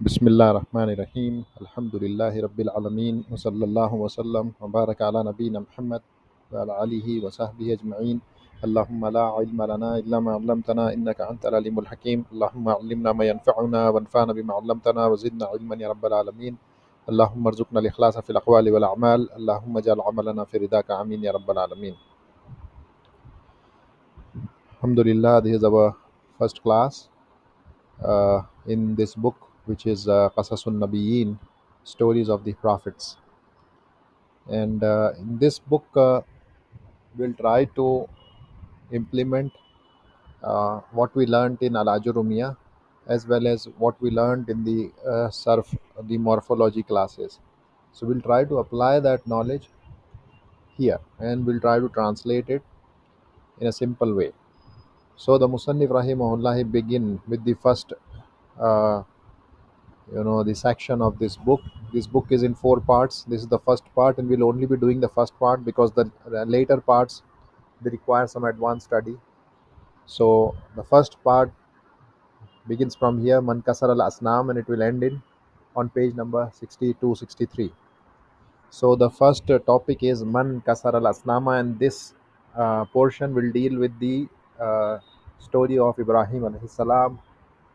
Bismillah ar-Rahman ar-Rahim. Alhamdulillahi Rabbil Alameen. Wa sallallahu wa sallam wa baraka ala nabiyyina Muhammad wa ala alihi wa sahbihi ajma'in. Allahumma la ilma lana illa ma 'allamtana innaka antal alimul hakim. Allahumma 'allimna ma yanfa'una wanfa'na bima 'allamtana wa zidna ilman ya rabbal alamin. Allahumma arzuqna al-ikhlasa fil aqwali wal a'mal. Allahumma ij'al 'amalana fi ridaka amin ya rabbal alamin. Alhamdulillah, this is our first class in this book, which is Qasasun Nabiyyin, Stories of the Prophets. And in this book, we'll try to implement what we learned in Al Ajurumiyah as well as what we learned in the Surf, the morphology classes. So we'll try to apply that knowledge here and we'll try to translate it in a simple way. So the Musannif Rahimahullah, he begin with the first uh, the section of this book is in four parts. This is the first part and we'll only be doing the first part because the later parts, they require some advanced study. So the first part begins from here, Man Kasar al Asnam, and it will end in on page number 62 63. So the first topic is Man Kasar al Asnama, and this portion will deal with the uh, story of Ibrahim alayhi salam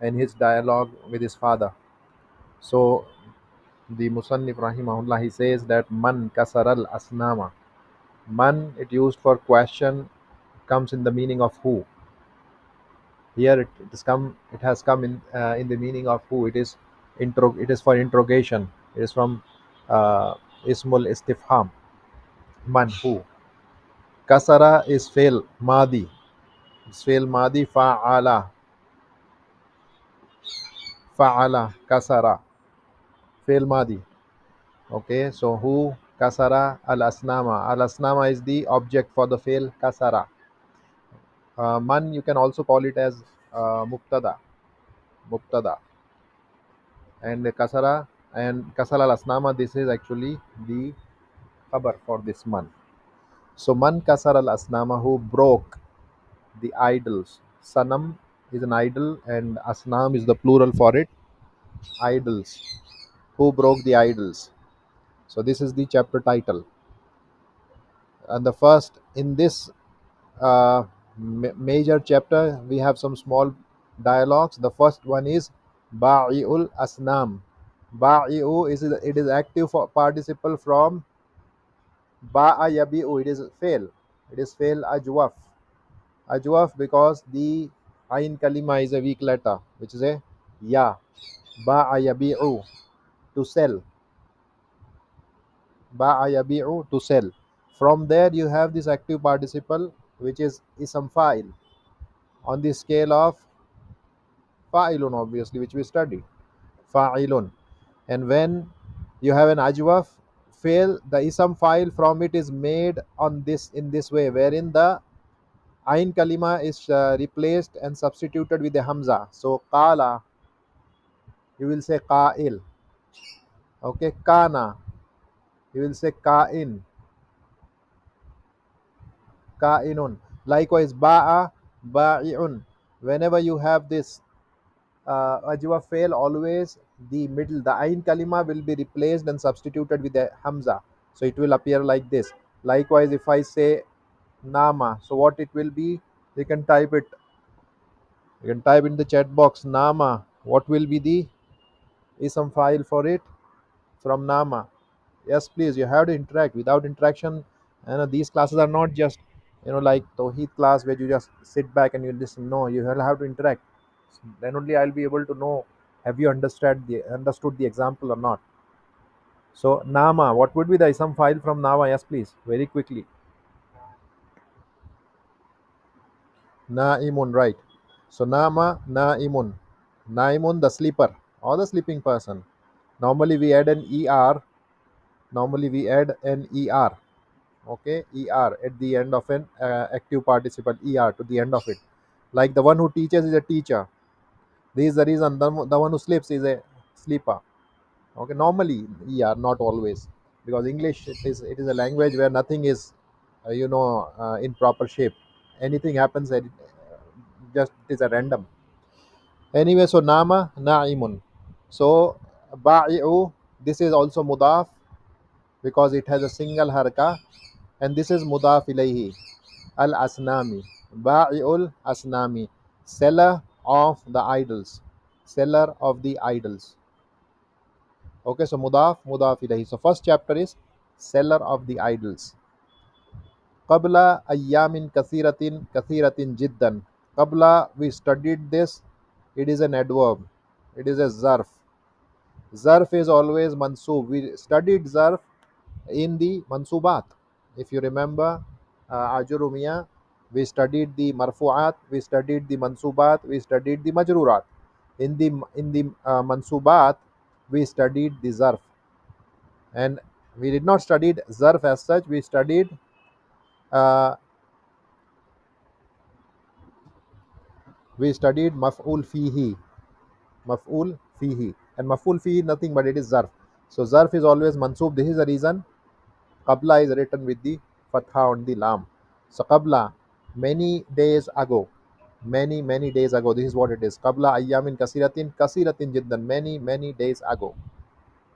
and his dialogue with his father. So the Musannif Rahimahullah, he says that Man Kasar al Asnama. Man, it used for question, comes in the meaning of who. Here it has come in the meaning of who. It is for interrogation. It is from Ismul Istifham. Man, who. Kasara is fail madi. It's fail madi fa'ala kasara fail madi. Okay, so who kasara al asnama. Al asnama is the object for the fail kasara. Man, you can also call it as mubtada, and kasara and kasal al asnama. This is actually the khabar for this man. So man kasar al asnama, who broke the idols. Sanam is an idol and asnam is the plural for it. Idols. Who broke the idols? So this is the chapter title. And the first in this major chapter, we have some small dialogues. The first one is Ba'i'ul Asnam. Ba'i'u is it is active for participle from Ba'a Yabi'u. It is fail. It is fail ajwaf. Ajwaf because the Ain Kalima is a weak letter, which is a Ya. Ba'a Yabi'u, to sell. Ba'a Yabi'u, to sell. From there you have this active participle, which is ism fa'il on the scale of fa'ilun, obviously, which we studied. Fa'ilun. And when you have an ajwaf fail, the ism fa'il from it is made on this in this way, wherein the Ain Kalima is replaced and substituted with a Hamza. So Qala, you will say Qa'il. Okay, Kana, you will say Ka'inun. Likewise, Ba'a, Ba'i'un. Whenever you have this ajwa fail, always the Ain Kalima will be replaced and substituted with a Hamza. So it will appear like this. Likewise, if I say Nama, so what it will be, you can type it. You can type in the chat box Nama. What will be the ism file for it from Nama? Yes, please. You have to interact. Without interaction, these classes are not just like Tawheed class where you just sit back and you listen. No, you will have to interact. Then only I'll be able to know have you understood the example or not. So Nama, what would be the ism file from Nama? Yes, please. Very quickly. Naimun, right? So Nama Naimun. Naimun, the sleeper or the sleeping person. Normally we add an er. Normally we add an er. Okay, er at the end of an active participle, er to the end of it. Like the one who teaches is a teacher. This is the reason the one who sleeps is a sleeper. Okay, normally not always, because English it is a language where nothing is in proper shape. Anything happens just it is a random. Anyway, so Nama Naimun. So ba'i'u, this is also mudaf because it has a single harka, and this is mudaf ilayhi. Al asnami, ba'i'ul asnami, seller of the idols, seller of the idols. Okay, so mudaf, mudaf ilayhi. So first chapter is seller of the idols. Qabla ayyamin kathiratin jiddan. Qabla, we studied this. It is an adverb. It is a zarf. Zarf is always mansub. We studied zarf in the mansubat. If you remember, Ajurumiyah, we studied the marfu'at, we studied the mansubat, we studied the majrurat. In the mansubat, we studied the zarf, and we did not studied zarf as such. Uh, we studied maf'ul fihi, maf'ul fihi, and maf'ul fihi nothing but it is zarf. So zarf is always mansub. This is the reason qabla is written with the fatha on the lam. So qabla, many days ago, many days ago. This is what it is. Qabla ayyamin kasiratin jiddan. Many days ago.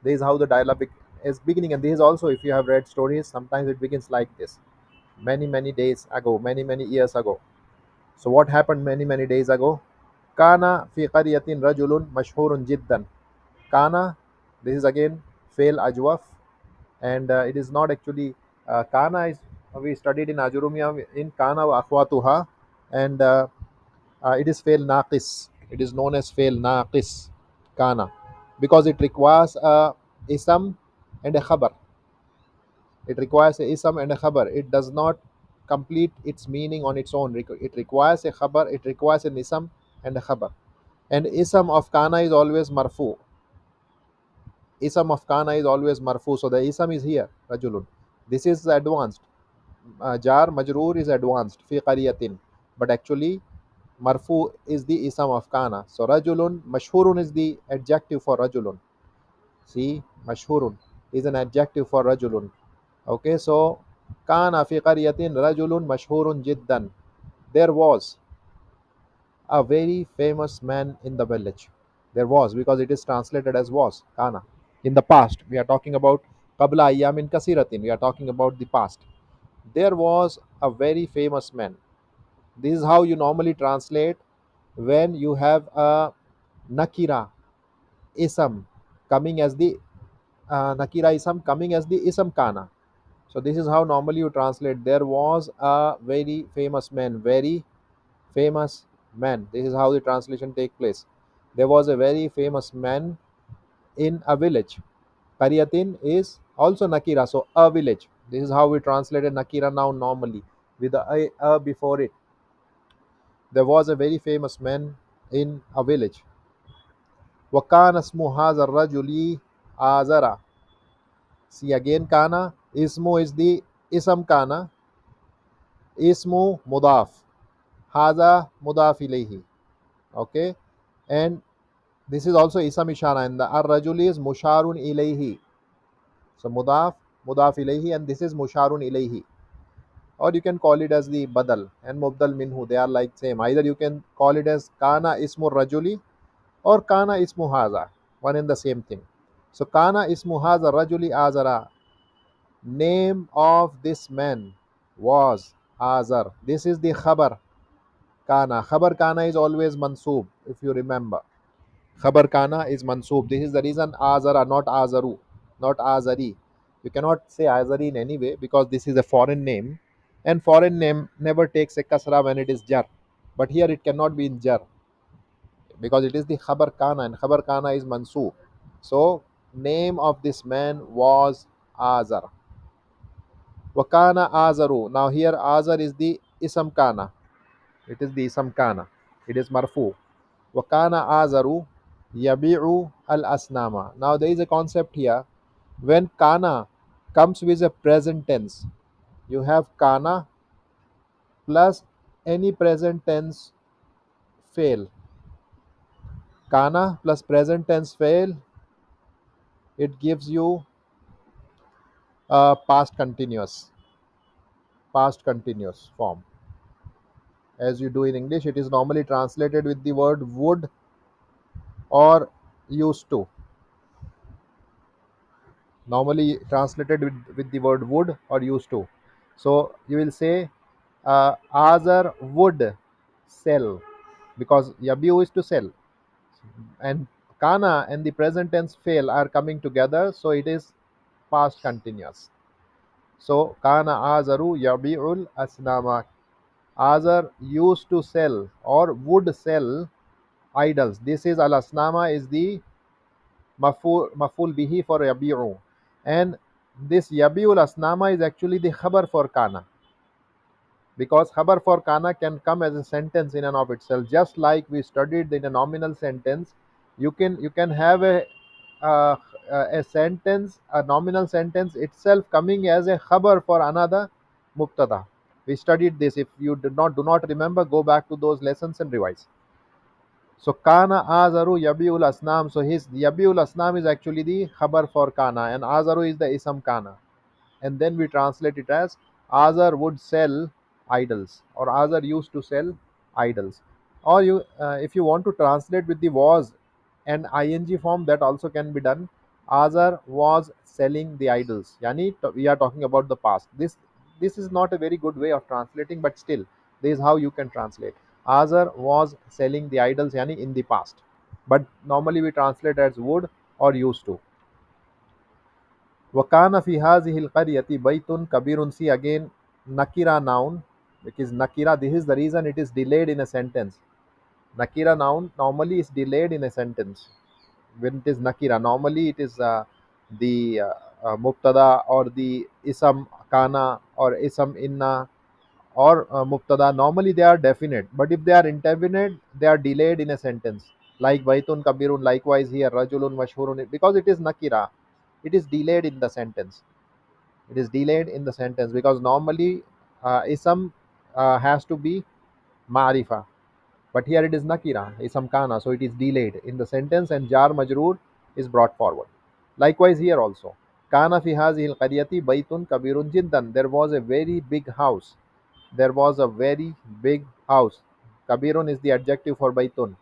This is how the dialogue is beginning, and this is also, if you have read stories, sometimes it begins like this. Many days ago, many years ago. So what happened many days ago? Kana fi qaryatin rajulun mashhurun jiddan. Kana, this is again fail ajwaf, and it is not actually kana is, we studied in Ajurumia in kana wa akhwatuha, and it is fail naqis. It is known as fail naqis, kana, because it requires a isam and a khabar. It requires a isam and a khabar. It does not complete its meaning on its own. It requires a khabar. It requires an isam and a khabar. And isam of kana is always marfu. Isam of kana is always marfu. So the isam is here, rajulun. This is advanced. Jar majroor is advanced fi qaryatin, but actually marfu is the isam of kana. So rajulun, mashhurun is the adjective for rajulun. See, mashhurun is an adjective for rajulun. Okay, so kana fi qaryatin rajulun mashhurun jiddan. There was a very famous man in the village. There was, because it is translated as was, kana. In the past, we are talking about qabla ayyamin kasiratin. We are talking about the past. There was a very famous man. This is how you normally translate when you have a nakira isam coming as the nakira isam coming as the isam kana. So this is how normally you translate. There was a very famous man, very famous man. This is how the translation take place. There was a very famous man in a village. Karyatin is also nakira, so a village. This is how we translated nakira now normally with a before it. There was a very famous man in a village. وَكَانَ اسْمُ هَذَا الرَّجُلِ آزَرَ. See again kana. Ismu is the isam kana. Ismu mudaf. Haza mudaf ilayhi. Okay. And this is also isam ishara. And the ar-rajul is musharun ilayhi. So mudaf, mudaf ilayhi, and this is musharun ilayhi. Or you can call it as the badal and mubdal minhu. They are like same. Either you can call it as kana ismu rajuli or kana ismu haza, one and the same thing. So kana ismu haza rajuli azara, name of this man was azar. This is the khabar kana. Khabar kana is always mansub, if you remember. Khabar kana is mansub. This is the reason azara, not azaru, not azari. You cannot say azari in any way because this is a foreign name, and foreign name never takes a kasra when it is jar. But here it cannot be in jar because it is the khabar kana, and khabar kana is mansub. So name of this man was Azar. Wakana Azaru. Now here Azar is the isam kana. It is the isam kana. It is marfu. Wakana Azaru yabi'u al asnama. Now there is a concept here. When kana comes with a present tense, you have kana plus any present tense fail. Kana plus present tense fail, it gives you past continuous form. As you do in English, it is normally translated with the word would or used to, normally translated with the word would or used to. So you will say Azar would sell, because yabiu is to sell, and kana and the present tense fail are coming together, so it is past continuous. So kana azaru yabiul asnama. Azar used to sell or would sell idols. This is al asnama is the maful bihi for yabi'u, and this yabiul asnama is actually the khabar for kana, because khabar for kana can come as a sentence in and of itself, just like we studied in a nominal sentence. You can have uh, a sentence, a nominal sentence itself coming as a khabar for another mubtada. We studied this. If you do not remember, go back to those lessons and revise. So kana azaru yabiul asnam. So his yabiul asnam is actually the khabar for kana, and azaru is the isam kana. And then we translate it as Azar would sell idols, or Azar used to sell idols. Or if you want to translate with the was and ing form, that also can be done. Azar was selling the idols. Yani we are talking about the past. This is not a very good way of translating, but still, this is how you can translate. Azar was selling the idols, yani in the past. But normally we translate as would or used to. وَكَانَ فِي هَذِهِ الْقَرْيَةِ بَيْتٌ كَبِيرٌ. See again, nakira noun, because nakira, this is the reason it is delayed in a sentence. Nakira noun normally is delayed in a sentence. When it is nakira, normally it is the mubtada or the isam kana or isam inna or mubtada. Normally they are definite, but if they are indefinite, they are delayed in a sentence. Like baitun kabirun, likewise here rajulun mashhurun, because it is nakira, it is delayed in the sentence. It is delayed in the sentence because normally ism has to be ma'rifa, but here it is nakira, ism kana, so it is delayed in the sentence, and jar majroor is brought forward. Likewise here also, kana fi hazihi al-qaryati baytun kabirun jiddan. There was a very big house. There was a very big house. Kabirun is the adjective for baytun.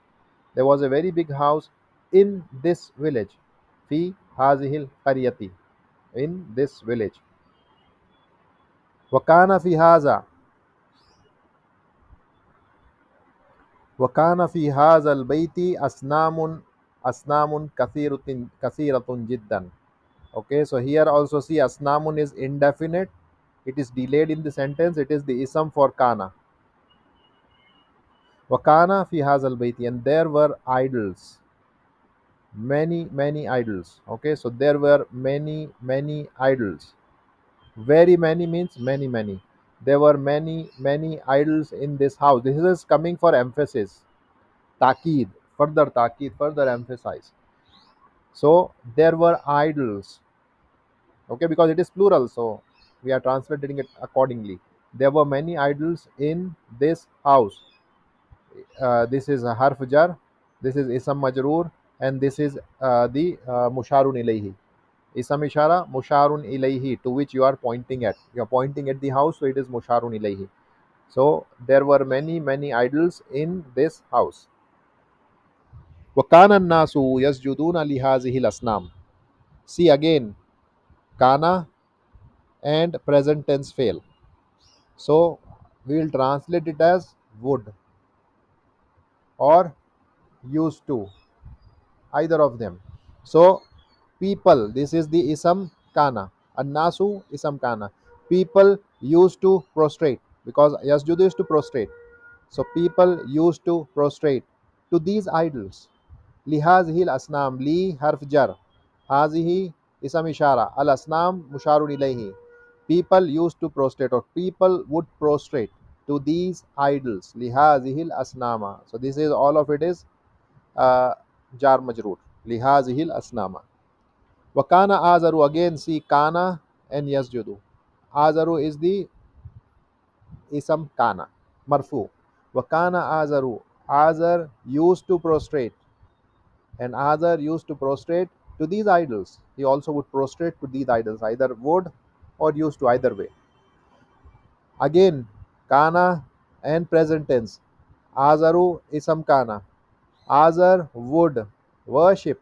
There was a very big house in this village. Fi hazihi al-qaryati, in this village. وكان في هذا وكان في هذا البيت أصنام كثيرة جدا. Okay, so here also see asnamun is indefinite. It is delayed in the sentence. It is the ism for kana. Wakana fi hazal baiti, and there were idols, many idols. Okay, so there were many idols. Very many means many. There were many idols in this house. This is coming for emphasis. Takid, further emphasize. So there were idols. Okay, because it is plural, so we are translating it accordingly. There were many idols in this house. This is a harf jar, this is isam majroor, and this is the musharun ilayhi. Isam ishara, musharun ilayhi, to which you are pointing at. You are pointing at the house, so it is musharun ilayhi. So there were many idols in this house. وَكَانَ النَّاسُ يَسْجُدُونَ لِهَذِهِ الْأَصْنَامِ. See again, kana and present tense fail. So we will translate it as would or used to, either of them. So people, this is the isam kana. Annasu isam kana. People used to prostrate, because yasjudu is to prostrate. So people used to prostrate to these idols. لهذه الأصنام. لي حرف جر. هذه اسم إشارة. الأصنام مشار إليه. People used to prostrate, or people would prostrate to these idols. لهذه الأصنام. So this is, all of it is jar majroor. لهذه الأصنام. وكان آزرو, again see kana and yasjudu. Azaru is the isam kana, marfu. Wakana azaru. Azar used to prostrate, and Azar used to prostrate to these idols. He also would prostrate to these idols, either would or used to, either way. Again, kana and present tense. Azaru isam kana. Azar would worship.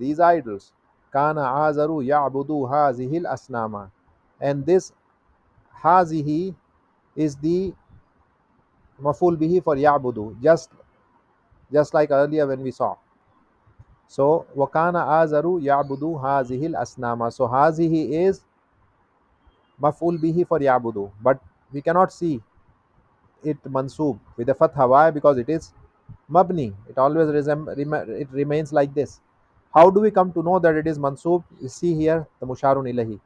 these idols. Kana azaru ya'budu hazihil asnama. And this hazihi is the maful bihi for ya'budu, just like earlier when we saw. So wakana azaru ya'budu hazihil asnama. So hazihi is maful bihi for ya'budu, but we cannot see it mansub with a fatha. Why? Because it is mabni. It always it remains like this. How do we come to know that it is mansub? You see here the musharun ilahi.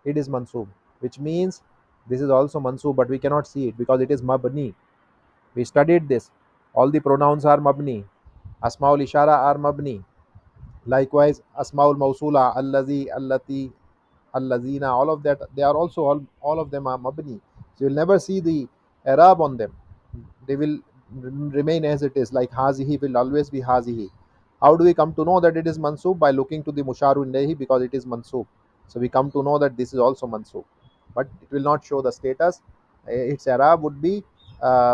It is mansub, which means this is also mansub, but we cannot see it because it is mabni. We studied this. All the pronouns are mabni. Asmaul ishara are mabni. Likewise, Asmaul Mausula, Allazi, Allati, Allazina, all of that, they are also all of them are Mabni. So you'll never see the Arab on them. They will remain as it is, like Hazihi will always be Hazihi. How do we come to know that it is Mansub? By looking to the Musharu Ilayhi, because it is Mansub. So we come to know that this is also Mansub. But it will not show the status. Its Arab would be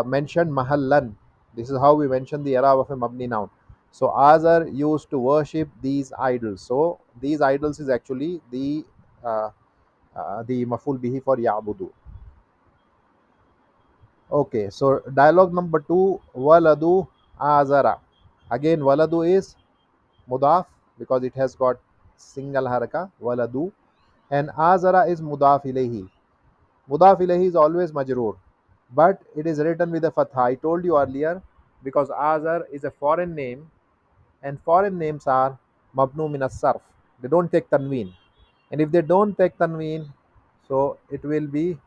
mentioned Mahallan. This is how we mention the Arab of a Mabni noun. So Azar used to worship these idols. So these idols is actually uh, the maful bihi for Ya'budu. Okay, so dialogue number two, Waladu Azara. Again, Waladu is mudaf because it has got single haraka, Waladu, and Azara is mudaf ilayhi. Mudaf ilayhi is always majroor, but it is written with a fatha. I told you earlier, because Azar is a foreign name, and foreign names are mabnu min as-sarf. They don't take tanween, and if they don't take tanween, so it will be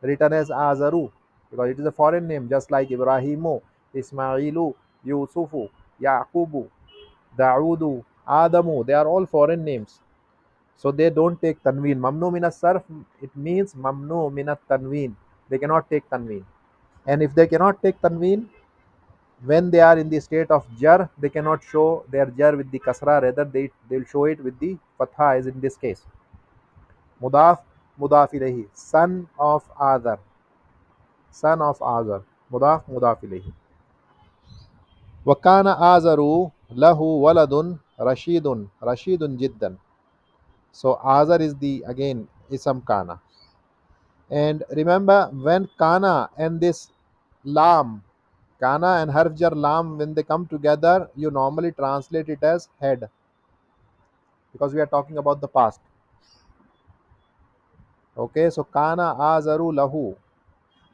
written as Azaru, because it is a foreign name, just like Ibrahimu, Ismailu, Yusufu, Yaqubu, Daudu, Adamu. They are all foreign names, so they don't take tanween. Mamnu min as-sarf, it means mamnu min at-tanween. They cannot take tanween, and if they cannot take tanween, when they are in the state of jar, they cannot show their jar with the kasra, rather they'll show it with the fatha, as in this case. Mudaf, mudaf ilayhi, son of Azar, son of Azar, mudaf, mudaf ilayhi. وكان آزر له ولد رشيد رشيد جدا. So Azar is the again isam kana. And remember, when kana and this lam, kana and harf jar lam, when they come together, you normally translate it as head, because we are talking about the past. Okay, so kana azaru lahu.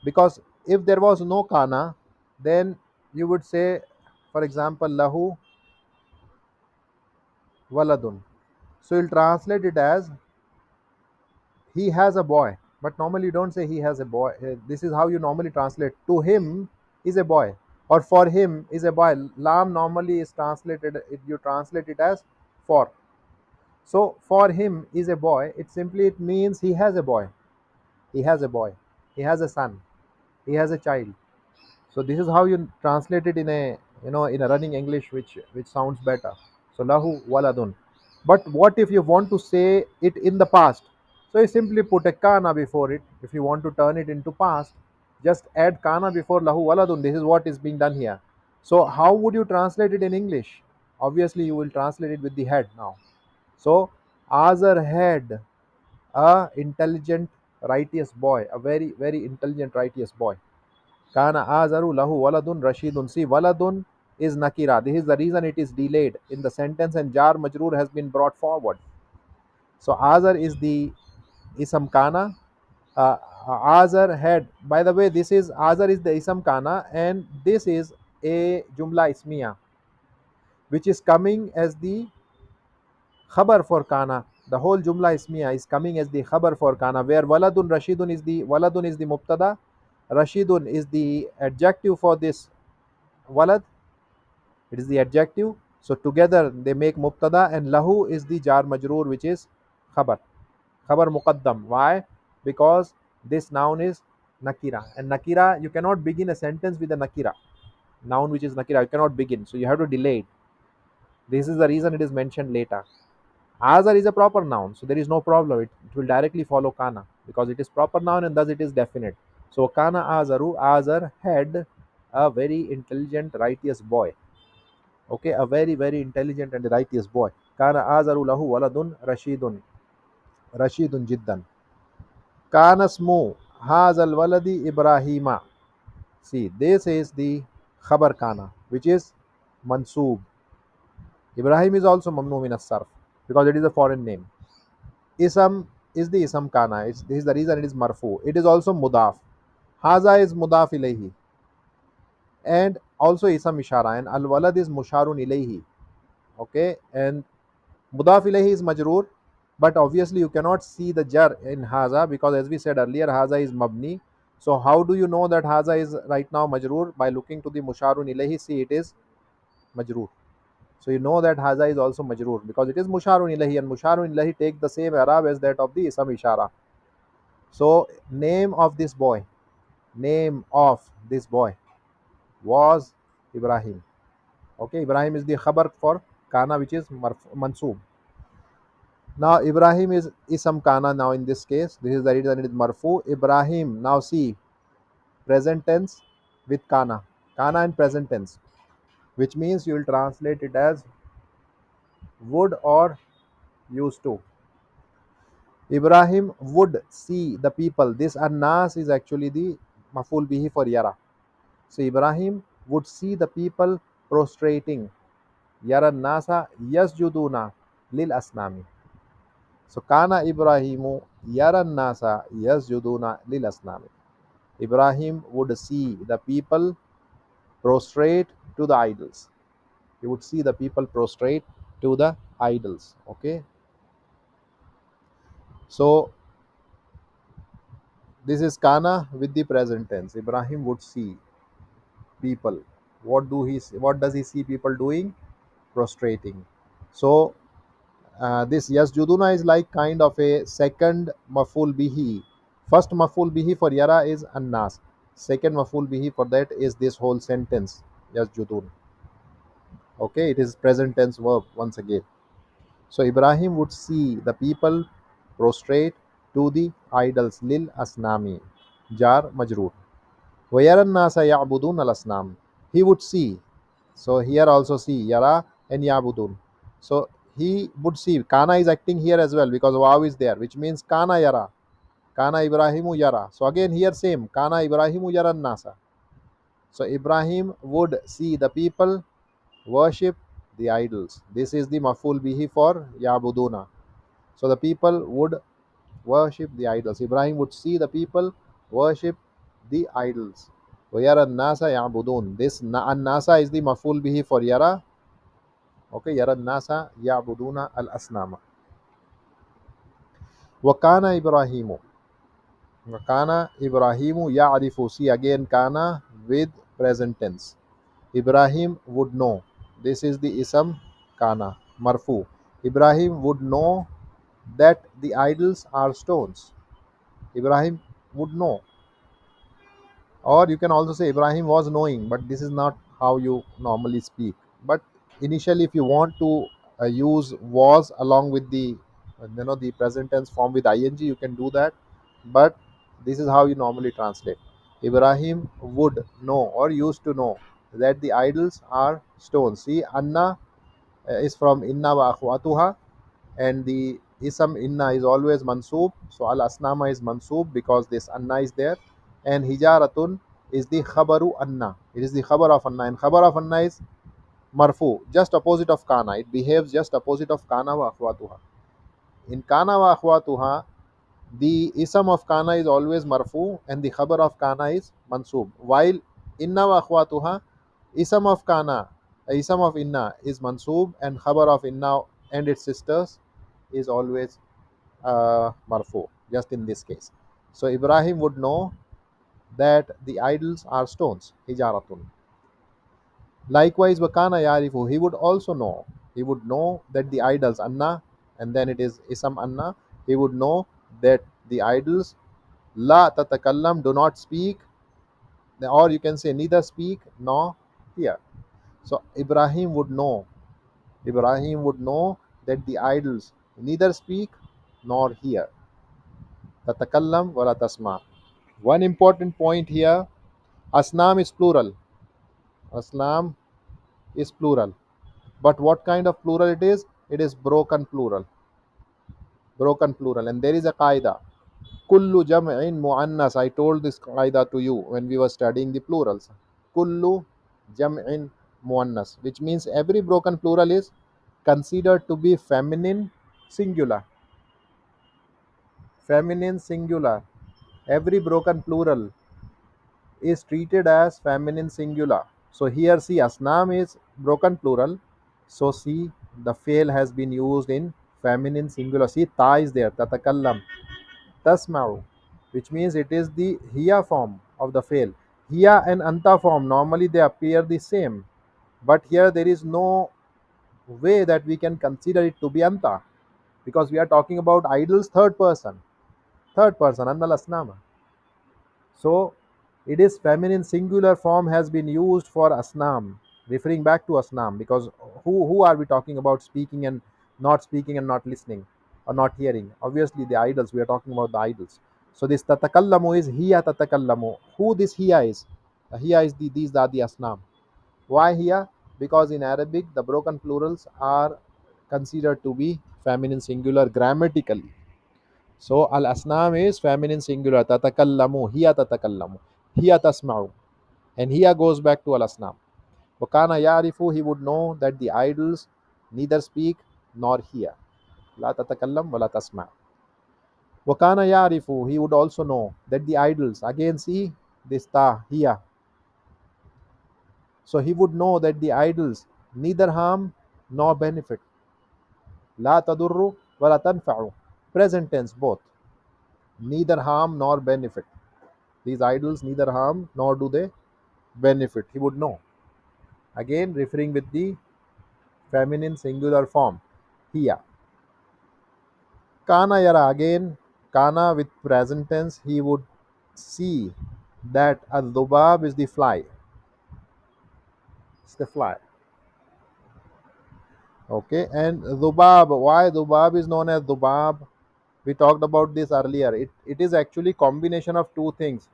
Because if there was no kana, then you would say, for example, lahu waladun. So you'll translate it as he has a boy. But normally you don't say he has a boy. This is how you normally translate. To him is a boy, or for him is a boy. Lam normally is translated. You translate it as for. So for him is a boy. It means he has a boy. He has a boy. He has a son. He has a child. So this is how you translate it in a, in a running English, which sounds better. So lahu waladun. But what if you want to say it in the past? So you simply put a kana before it. If you want to turn it into past, just add kana before lahu waladun. This is what is being done here. So how would you translate it in English? Obviously you will translate it with the head now. So Azar had a intelligent righteous boy, a very very intelligent righteous boy. Kana azaru lahu waladun rashidun. See, waladun is nakira. This is the reason it is delayed in the sentence, and jar majroor has been brought forward. So azar is the isam kana. Uh, azar had. By the way, this is azar is the isam kana, and this is a jumla ismiya, which is coming as the khabar for kana. The whole jumla ismiya is coming as the khabar for kana, where waladun is the mubtada, rashidun is the adjective for this walad. It is the adjective. So together they make mubtada, and lahu is the jar majroor, which is khabar. Khabar muqaddam. Why? Because this noun is nakira, and nakira, you cannot begin a sentence with a nakira. Noun which is nakira, you cannot begin. So you have to delay it. This is the reason it is mentioned later. Azar is a proper noun, so there is no problem. It will directly follow kana because it is proper noun and thus it is definite. So kana azaru, Azar had a very intelligent, righteous boy. Okay, a very, very intelligent and righteous boy. Kana azaru lahu waladun rashidun jiddan. Kana smu hazal waladi Ibrahima. See, this is the khabar kana, which is mansoob. Ibrahim is also mamnu min as-sarf because it is a foreign name. Isam is the isam kana. This is the reason it is marfu. It is also mudaf. Haza is mudaf ilayhi and also isam ishara, and al walad is musharun ilayhi. Okay, and mudaf ilayhi is majroor, but obviously you cannot see the jar in haza because as we said earlier, haza is mabni. So how do you know that haza is right now majroor? By looking to the musharun ilayhi, see it is majroor. So you know that haza is also majroor because it is musharun ilahi, and musharun ilahi take the same i'rab as that of the isam ishara. So name of this boy was Ibrahim. Okay, Ibrahim is the khabar for kana, which is mansoob. Now Ibrahim is isam kana. Now in this case, this is the reason it is marfu. Ibrahim. Now see present tense with kana in present tense, which means you will translate it as would or used to. Ibrahim would see the people. This annas is actually the maful bihi for yara. So Ibrahim would see the people prostrating. Yara nasa yasjuduna lil asnami. So kana Ibrahimu yara nasa yasjuduna lil asnami. Ibrahim would see the people prostrate to the idols. He would see the people prostrate to the idols. Okay. So this is kana with the present tense. Ibrahim would see people. What does he see people doing? Prostrating. So this yasjuduna is like kind of a second maful bihi. First maful bihi for yara is annas. Second maful bihi for that is this whole sentence yasjudun. Okay, it is present tense verb once again. So Ibrahim would see the people prostrate to the idols lil asnami. Jar majroor. وَيَرَى النَّاسَ يَعْبُدُونَ الْأَصْنَامِ. He would see. So here also see yara and yabudun. So he would see. Kana is acting here as well because waw is there, which means kana yara. Kana Ibrahimu yara. So again here same. Kana Ibrahimu yara nasa. So Ibrahim would see the people worship the idols. This is the maful bihi for yabuduna. So the people would worship the idols. Ibrahim would see the people worship the idols. وَيَرَى النَّاسَ يَعْبُدُونَ. This an-nasa is the maful bihi for yara. Okay, yara nasa ya'buduna al-asnama. وَكَانَ إِبْرَاهِيمُ وَكَانَ إِبْرَاهِيمُ يَعْرِفُ. See again kana with present tense. Ibrahim would know. This is the isam kana marfu. Ibrahim would know that the idols are stones. Ibrahim would know, or you can also say Ibrahim was knowing, but this is not how you normally speak. But initially if you want to use was along with the the present tense form with ing, you can do that, but this is how you normally translate. Ibrahim would know or used to know that the idols are stones. See, anna is from inna wa akhwatuha, and the isam inna is always mansoob. So al asnama is mansoob because this anna is there, and hijaratun is the khabaru anna. It is the khabar of anna, and khabar of anna is marfu, just opposite of kana. It behaves just opposite of kana wa akhwatuha. In kana wa akhwatuha, the isam of kana is always marfu and the khabar of kana is mansoob. While inna wa akhwatuha, isam of kana, isam of inna is mansoob, and khabar of inna and its sisters is always marfu, just in this case. So Ibrahim would know that the idols are stones, hijaratun. Likewise, wakana yarifu, he would also know. He would know that the idols, anna, and then it is isam anna. He would know that the idols, la tatakallam, do not speak, or you can say neither speak nor hear. So Ibrahim would know. Ibrahim would know that the idols neither speak nor hear. Tatakallam wala tasma. One important point here, asnam is plural. Asnam is plural. But what kind of plural it is? It is broken plural. Broken plural. And there is a qaida. Kullu jam'in muannas. I told this qaida to you when we were studying the plurals. Kullu jam'in muannas, which means every broken plural is considered to be feminine singular. Feminine singular. Every broken plural is treated as feminine singular. So here see asnam is broken plural. So see the fail has been used in feminine singular. See ta is there, tatakallam, tasma'u, which means it is the hiya form of the fail. Hiya and anta form normally they appear the same, but here there is no way that we can consider it to be anta, because we are talking about idols third person annal asnama. So it is feminine singular form has been used for asnam, referring back to asnam, because who are we talking about speaking and not listening or not hearing? Obviously the idols. We are talking about the idols. So this tatakallamu is hiya tatakallamu. Who this hiya is? Hiya is these are the asnam. Why hiya? Because in Arabic the broken plurals are considered to be feminine singular grammatically. So al asnam is feminine singular. Tatakallamu, hiya tatakallamu, hiya tasma'u, and hiya goes back to al asnam. Wakana yarifu, he would know that the idols neither speak nor hear. La tatakallam wa la tasma'. Wakana yarifu, he would also know that the idols, again see this ta, hiya. So he would know that the idols neither harm nor benefit. La tadurru wa la tanfa'u. Present tense both. Neither harm nor benefit. These idols neither harm nor do they benefit. He would know. Again, referring with the feminine singular form. Hiya. Kana yara. Again, kana with present tense. He would see that a dhubab is the fly. It's the fly. Okay. And dhubab. Why dhubab is known as dhubab? We talked about this earlier. It is actually combination of two things.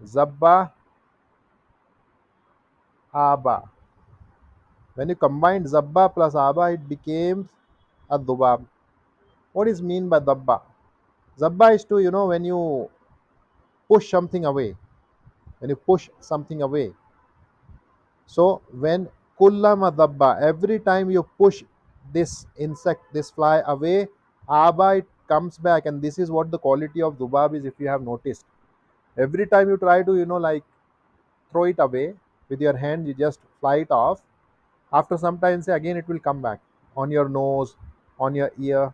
Zabba, aba. When you combine zabba plus aba, it becomes a dhubab. What is mean by dabba? Zabba is to, when you push something away. When you push something away. So when kullama dabba, every time you push this insect, this fly away, aba it comes back, and this is what the quality of dubab is. If you have noticed, every time you try to, like throw it away with your hand, you just fly it off. After some time, say again, it will come back on your nose, on your ear,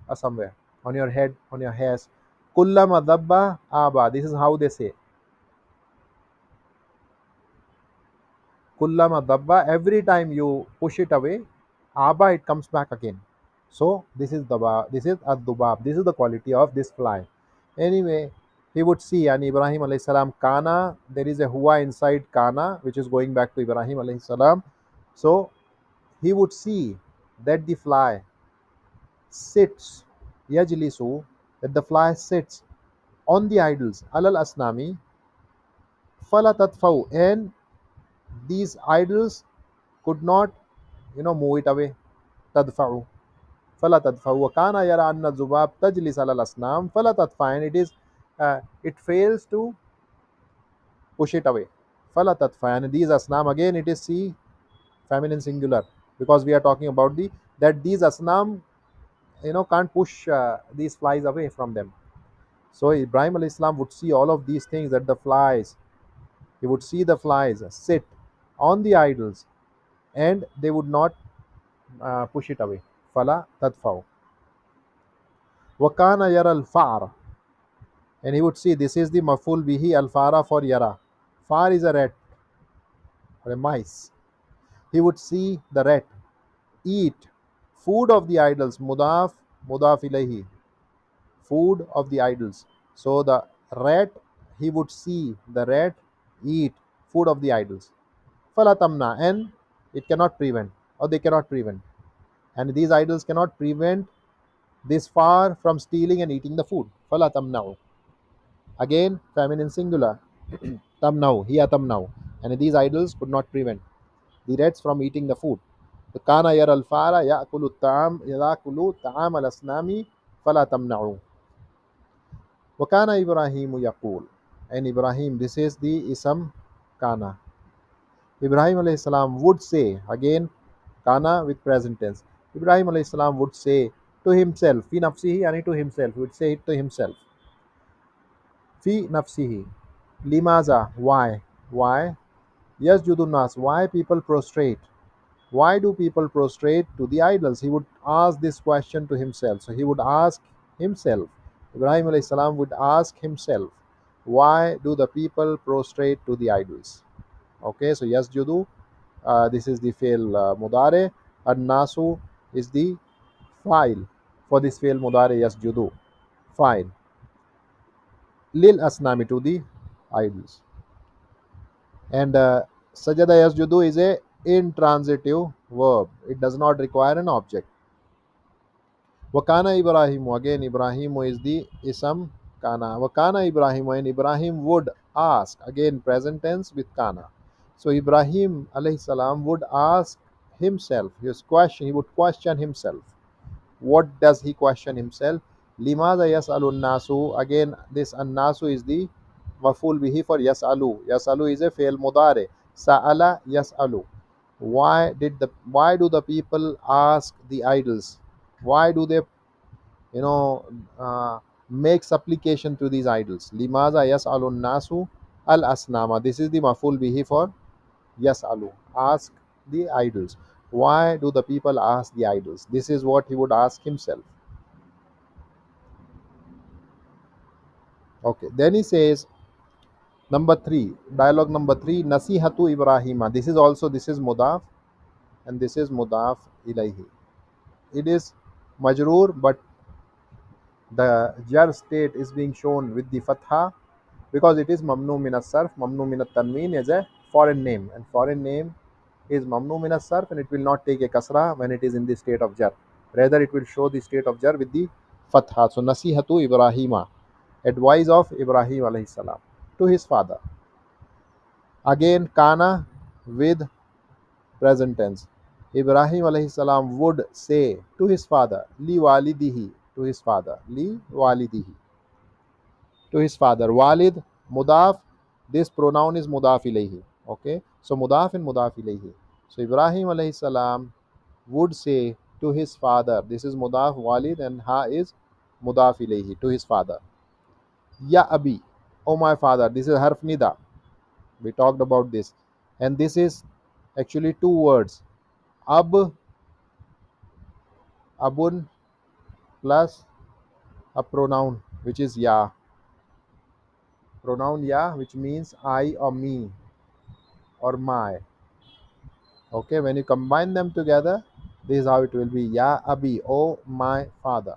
or somewhere, on your head, on your hairs. Kullama dabba aba. This is how they say. Kullama dabba. Every time you push it away, aba it comes back again. So this is daba. This is ad-dubab. This is the quality of this fly. Anyway, he would see, and Ibrahim alayhi salam kana. There is a huwa inside kana, which is going back to Ibrahim alayhi salam. So he would see that the fly sits, yajlisu, that the fly sits on the idols, alal asnami, fala tatfau, and these idols could not, move it away. Tadfa'u, fala tadfa'u. Wa kana yara anna zubab tajlis alal asnam, fala tadfa, and it fails to push it away. Fala tadfa, and these asnam, again it is see, feminine singular, because we are talking about that these asnam, can't push these flies away from them. So Ibrahim alayhi salam would see all of these things, that the flies, he would see the flies sit on the idols, and they would not push it away. Fala tadfaw. Wakana yara al far, and he would see, this is the maful bihi al fara for yara. Far is a rat or a mice. He would see the rat eat food of the idols. Mudaf ilahi, food of the idols. So the rat, he would see the rat eat food of the idols. Falatamna, and it cannot prevent, or they cannot prevent. And these idols cannot prevent this far from stealing and eating the food. Falatamnau. Again, feminine singular. Tamnau, hiya tamnau. And these idols could not prevent. the rats from eating the food. كان يرى الفار يأكل الطعام يأكل طعام الأصنام فلا تمنعوا. وكان إبراهيم يقول, and Ibrahim, this is the ism kana. Ibrahim alayhi salam would say, again kana with present tense. Ibrahim alayhi salam would say to himself, fi nafsihi, yani to himself, he would say it to himself. Fi nafsihi, limaza, why, yasjudu nas, why people prostrate, why do people prostrate to the idols? He would ask this question to himself. So he would ask himself, Ibrahim alayhi salam would ask himself, why do the people prostrate to the idols? Okay, so yasjudu, this is the fail mudare, and nasu is the file for this fail mudare yasjudu, file. Lil asnami, to the idols. And sajada yasjudu is a intransitive verb. It does not require an object. Wakana Ibrahim, again Ibrahim is the ism kana. Wakana Ibrahim, and Ibrahim would ask, again present tense with kana. So Ibrahim alayhi salam would ask himself, his question, he would question himself. What does he question himself? Limaza yas'alun nasu, again this annasu is the maful bihi for yas'alu. Yas'alu is a fail mudare. Sa'ala yas'alu. Why do the people ask the idols? Why do they, you know, uh, make supplication to these idols? Limaza yas'alun nasu al asnama. This is the maful bihi for yas'alu. Ask the idols. Why do the people ask the idols? This is what he would ask himself. Okay. Then he says, number three, dialogue number three, Nasihatu Ibrahima. This is mudaf, and this is mudaf ilayhi. It is majroor, but the jar state is being shown with the fatha because it is mamnu min as-sarf. Mamnu min at-tanween is a foreign name, and foreign name is mamnu min as-sarf, and it will not take a kasra when it is in the state of jar. Rather, it will show the state of jar with the fatha. So Nasihatu Ibrahima, advice of Ibrahim alayhi salam to his father. Again, kana with present tense. Ibrahim alayhi salam would say to his father, li walidihi, to his father, li walidihi, to his father. Walid, mudaf, this pronoun is mudaf ilayhi. Okay, so mudaf and mudaf ilayhi. So Ibrahim alayhi salam would say to his father, this is mudaf walid, and ha is mudaf ilayhi, to his father. Ya abi, oh my father, this is harf nida. We talked about this, and this is actually two words, ab, abun, plus a pronoun which is ya, pronoun ya, which means I or me or my. Okay, when you combine them together, this is how it will be, ya abi, oh my father.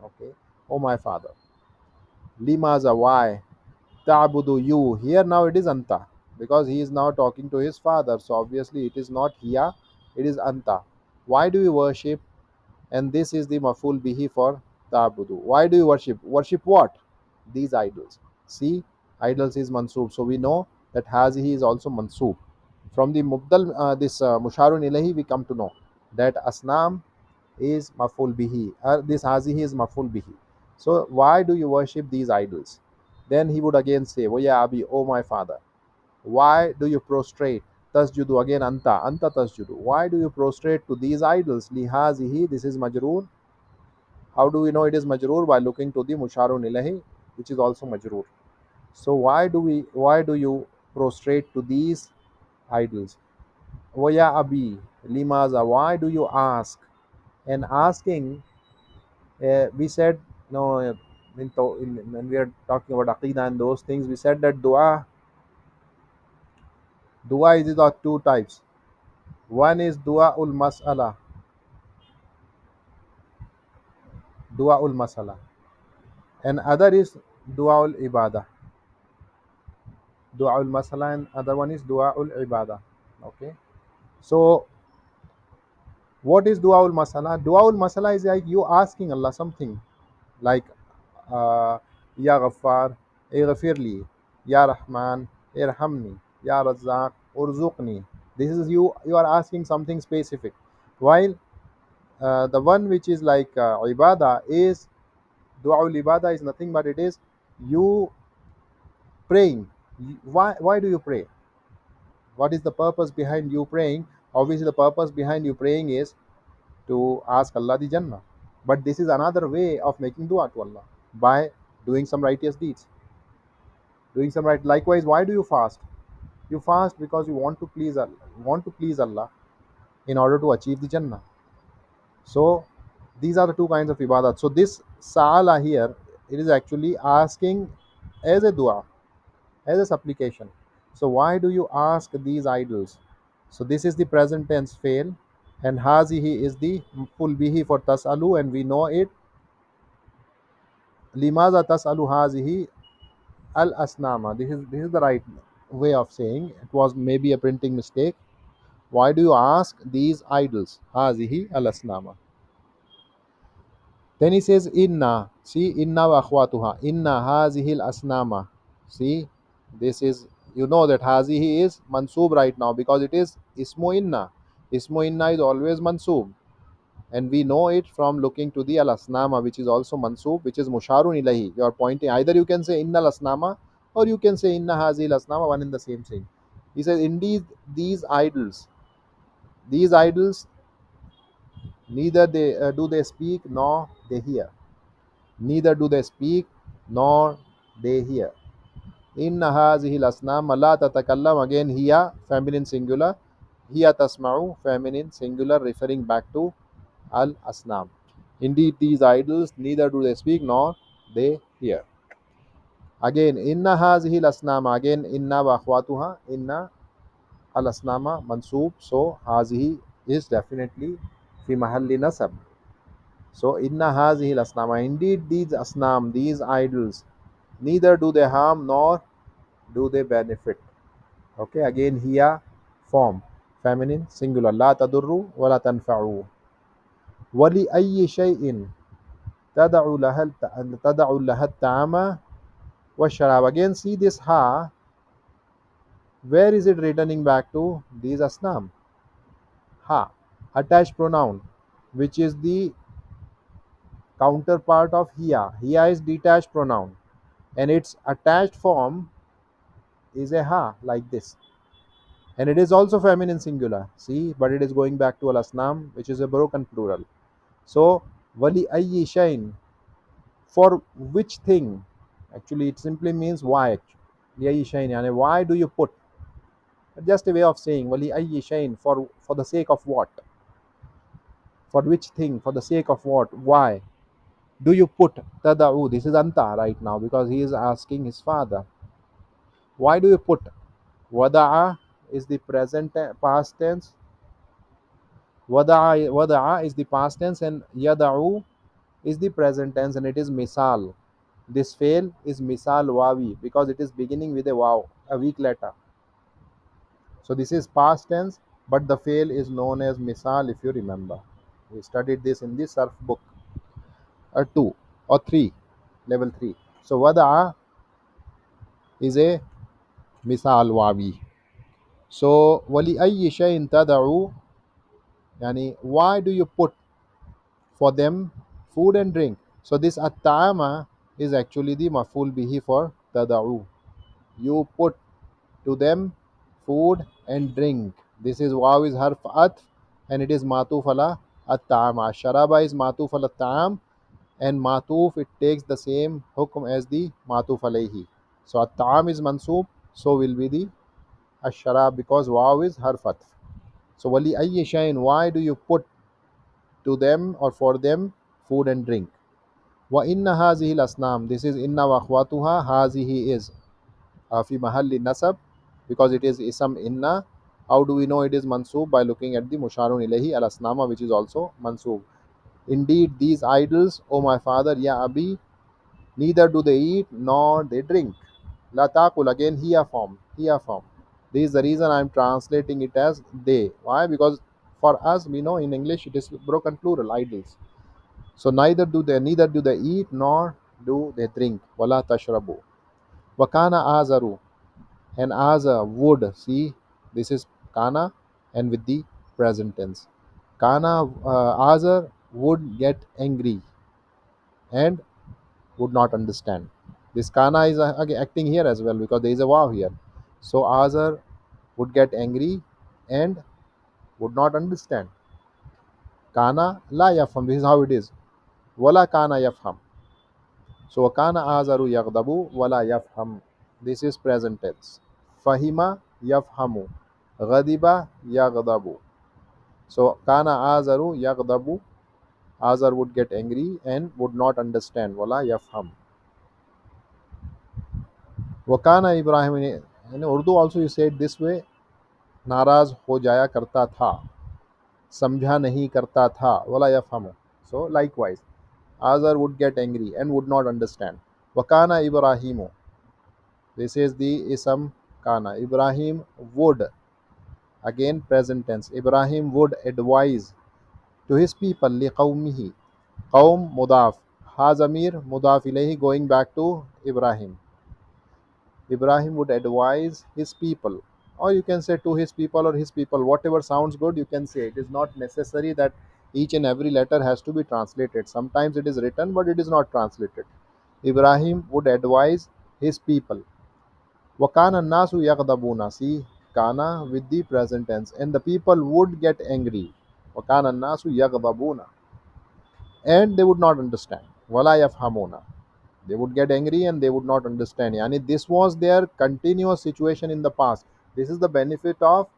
Okay, oh my father. Limaza, why? Ta'budu, you, here now it is anta, because he is now talking to his father, so obviously it is not hiya, it is anta. Why do you worship? And this is the maful bihi for ta'budu. Why do you worship? Worship what? These idols. See, idols is mansub, so we know that hazihi is also mansub. From the mubdal, this musharun ilahi, we come to know that asnam is maful bihi, this hazihi is maful bihi. So why do you worship these idols? Then he would again say, oh yeah abi, oh my father, why do you prostrate? Tasjudu, again anta tasjudu. Why do you prostrate to these idols? Lihazihi, this is majroor. How do we know it is majroor? By looking to the musharun ilahi, which is also majroor. So why do you prostrate to these idols? Waya abi, limaza, why do you ask? And asking, we said, no, when we are talking about aqidah and those things, we said that dua is of two types. One is dua ul masala, and other is dua ul ibadah. Dua ul masala, and other one is dua ul ibadah. Okay, so what is dua ul masala? Dua ul masala is like you asking Allah something, like Ya Ghaffar, Ighfirli, Ya Rahman, Irhamni, Ya Razzaq, Urzuqni. This is you are asking something specific, while the one which is like ibadah is dua ul ibadah is nothing but it is you praying. Why do you pray? What is the purpose behind you praying? Obviously the purpose behind you praying is to ask Allah the Jannah. But this is another way of making dua to Allah by doing some righteous deeds. Doing some right. Likewise, why do you fast? You fast because you want to please Allah, want to please Allah in order to achieve the Jannah. So these are the two kinds of ibadat. So this sa'ala here, it is actually asking as a dua, as a supplication. So why do you ask these idols? So this is the present tense fail, and hazihi is the full bihi for tasalu, and we know it. Limaza tasalu hazihi al asnama. This is the right way of saying. It was maybe a printing mistake. Why do you ask these idols? Hazihi al asnama. Then he says inna. See inna wa akhwatuha. Inna hazihi al asnama. See, this is, you know that hazihi is mansub right now because it is ismu inna. Ismu inna is always mansub, and we know it from looking to the al asnama, which is also mansub, which is musharun ilahi. You are pointing, either you can say inna al asnama or you can say inna hazihi al asnama, one in the same thing. He says indeed these idols, neither they do they speak nor they hear. Neither do they speak nor they hear. Inna hazihi al-asnam la tatakallam, again hiya feminine singular, hiya tasma'u feminine singular, referring back to al-asnam. Indeed these idols, neither do they speak nor they hear. Again inna hazihi al-asnam, again inna wa akhwatuha, inna al-asnama mansub, so hazihi is definitely fi mahalli nasab. So inna hazihi al-asnama, indeed these asnam, these idols, neither do they harm nor do they benefit. Okay, again here form feminine singular, la tadurru wa la tanfa'u. Wali ayyi shay'in tad'u laha at-ta'ama wa sharab. Again see this ha, where is it returning back to? These asnam. Ha, attached pronoun, which is the counterpart of hiya. Hiya is detached pronoun, and its attached form is a ha, like this, and it is also feminine singular. See, but it is going back to al asnam, which is a broken plural. So wali ayyi shayn, for which thing? Actually it simply means why. Li ayyi shayn yani why do you put, just a way of saying wali ayyi shayn, for the sake of what, for which thing, for the sake of what, why do you put tada'u? This is anta right now because he is asking his father, why do you put? Wada'a is the present past tense. Wada'a is the past tense, and yada'u is the present tense, and it is misal. This fail is misal wawi because it is beginning with a waw, a weak letter. So this is past tense, but the fail is known as misal, if you remember. We studied this in the surf book, 2 or 3, level 3. So wada'a is a misal wawi. So wali ayyi shay'in tad'u, yani why do you put for them food and drink? So this at-ta'ama is actually the maf'ul bihi for tad'u. You put to them food and drink. This is waw is harf atf, and it is matuf ala at-ta'am. Sharaba is matuf ala at-ta'am, and matuf it takes the same hukm as the matuf alayhi. So at-ta'am is mansub, so will be the ash-sharab because waw is harf atf. So wali ayyi shayn, why do you put to them or for them food and drink? Wa inna hazihi al-asnam, this is inna wa akhwatuha, hazihi is fi mahalli nasab because it is isam inna. How do we know it is mansub? By looking at the musharun ilahi al asnama, which is also mansub. Indeed these idols, O my father, ya abi, neither do they eat nor they drink. La taqul, again here form. This is the reason I am translating it as they. Why? Because for us we know in English it is broken plural, idols. So neither do they eat nor do they drink. Wala tashrabu. Wakana azaru, and as a wood, see, this is kana, and with the present tense. Kana Azar would get angry and would not understand. This kana is again acting here as well because there is a wow here. So Azar would get angry and would not understand. Kana la yafham. This is how it is. Wala kana yafham. So kana azaru yaghdabu wala yafham. This is present tense. Fahima yafhamu. Ghadiba yaghdabu. So kana azaru yaghdabu. Azar would get angry and would not understand. Wala yafham. Wakana Ibrahim in Urdu also you say it this way. नाराज हो जाया करता था, समझा नहीं करता था, वला यफहमु. So likewise, Azar would get angry and would not understand. Wakana Ibrahimu. This is the ism kana. Ibrahim would, again present tense. Ibrahim would advise to his people liqawmihi. Qawm mudaf. Ha zamir mudaf ilayhi going back to Ibrahim. Ibrahim would advise his people, or you can say to his people or his people, whatever sounds good, you can say. It is not necessary that each and every letter has to be translated. Sometimes it is written, but it is not translated. Ibrahim would advise his people. Wakana nasu yaghdabuna. See, kana with the present tense, and the people would get angry. Wakana nasu yaghdabuna, and they would not understand. Wala yafhamuna, they would get angry and they would not understand. Yani this was their continuous situation in the past. This is the benefit of